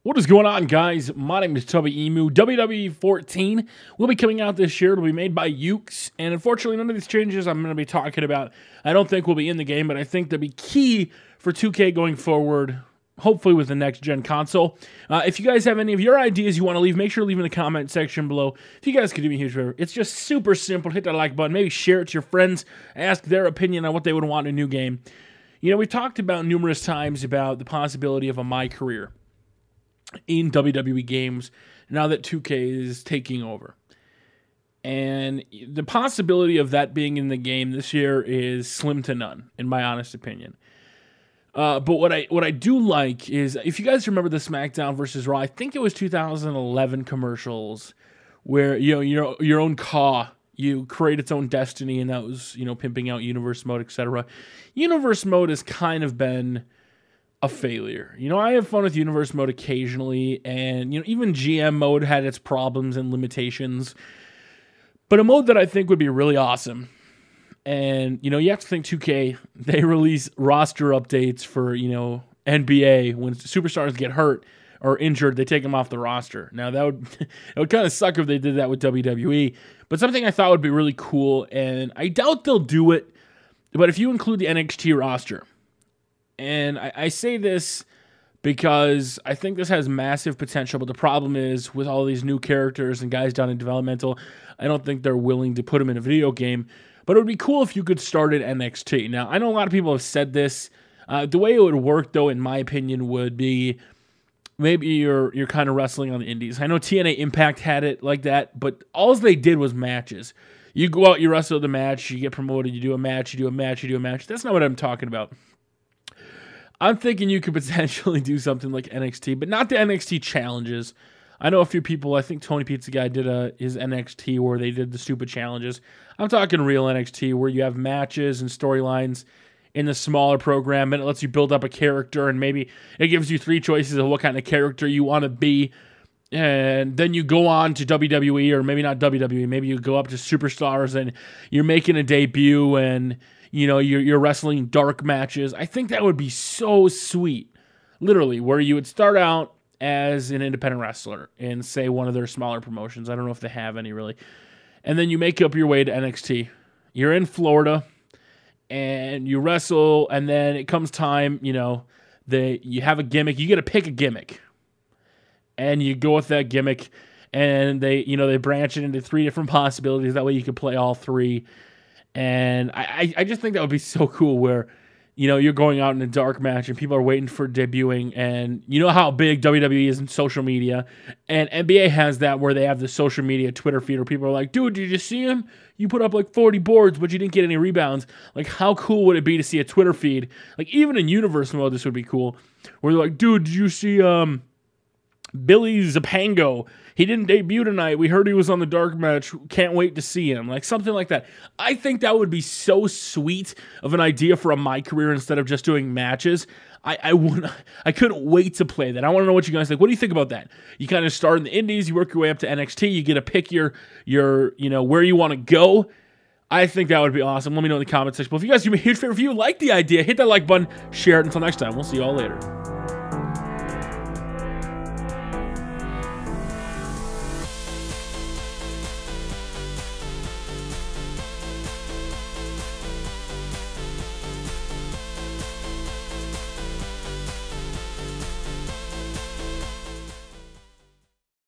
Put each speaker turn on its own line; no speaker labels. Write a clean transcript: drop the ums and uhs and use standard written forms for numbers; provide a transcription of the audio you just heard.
What is going on, guys? My name is Tubby Emu. WWE 14 will be coming out this year. It'll be made by Ukes, and unfortunately, none of these changes I'm going to be talking about I don't think will be in the game, but I think they'll be key for 2K going forward, hopefully with the next-gen console. If you guys have any of your ideas you want to leave, make sure to leave in the comment section below. If you guys could do me a huge favor, it's just super simple. Hit that like button, maybe share it to your friends, ask their opinion on what they would want in a new game. You know, we've talked about numerous times about the possibility of a My Career in WWE games now that 2K is taking over. And the possibility of that being in the game this year is slim to none, in my honest opinion. But what I do like is, if you guys remember the SmackDown versus Raw, I think it was 2011 commercials where, you know, your own car, you create its own destiny, and that was, you know, pimping out Universe Mode, etc. Universe Mode has kind of been a failure. You know, I have fun with Universe Mode occasionally, and, you know, even GM Mode had its problems and limitations. But a mode that I think would be really awesome, and, you know, you have to think 2K, they release roster updates for, you know, NBA. When superstars get hurt or injured, they take them off the roster. Now, that would it would kind of suck if they did that with WWE, but something I thought would be really cool, and I doubt they'll do it, but if you include the NXT roster, and I say this because I think this has massive potential, but the problem is with all these new characters and guys down in developmental, I don't think they're willing to put them in a video game. But it would be cool if you could start at NXT. Now, I know a lot of people have said this. The way it would work, though, in my opinion, would be maybe you're kind of wrestling on the indies. I know TNA Impact had it like that, but all they did was matches. You go out, you wrestle the match, you get promoted, you do a match, you do a match, you do a match. That's not what I'm talking about. I'm thinking you could potentially do something like NXT, but not the NXT challenges. I know a few people, I think Tony Pizza Guy did his NXT where they did the stupid challenges. I'm talking real NXT where you have matches and storylines in the smaller program, and it lets you build up a character, and maybe it gives you 3 choices of what kind of character you want to be. And then you go on to WWE, or maybe not WWE, maybe you go up to Superstars and you're making a debut, and you know, you're wrestling dark matches. I think that would be so sweet, literally, where you would start out as an independent wrestler in, say, one of their smaller promotions. I don't know if they have any, really. And then you make up your way to NXT. You're in Florida, and you wrestle, and then it comes time, you know, you have a gimmick. You get to pick a gimmick, and you go with that gimmick, and they branch it into 3 different possibilities. That way you can play all 3. And I just think that would be so cool where, you know, you're going out in a dark match and people are waiting for debuting, and you know how big WWE is in social media, and NBA has that where they have the social media Twitter feed where people are like, dude, did you see him? You put up like 40 boards, but you didn't get any rebounds. Like, how cool would it be to see a Twitter feed? Like, even in Universe Mode, this would be cool, where they're like, dude, did you see Billy Zapango? He didn't debut tonight. We heard he was on the dark match. Can't wait to see him. Like, something like that. I think that would be so sweet of an idea for a My Career instead of just doing matches. I couldn't wait to play that. I want to know what you guys think. What do you think about that? You kind of start in the indies, you work your way up to NXT, you get to pick your you know, where you want to go. I think that would be awesome. Let me know in the comment section. But if you guys do me a huge favor, if you like the idea, hit that like button, share it. Until next time, we'll see you all later.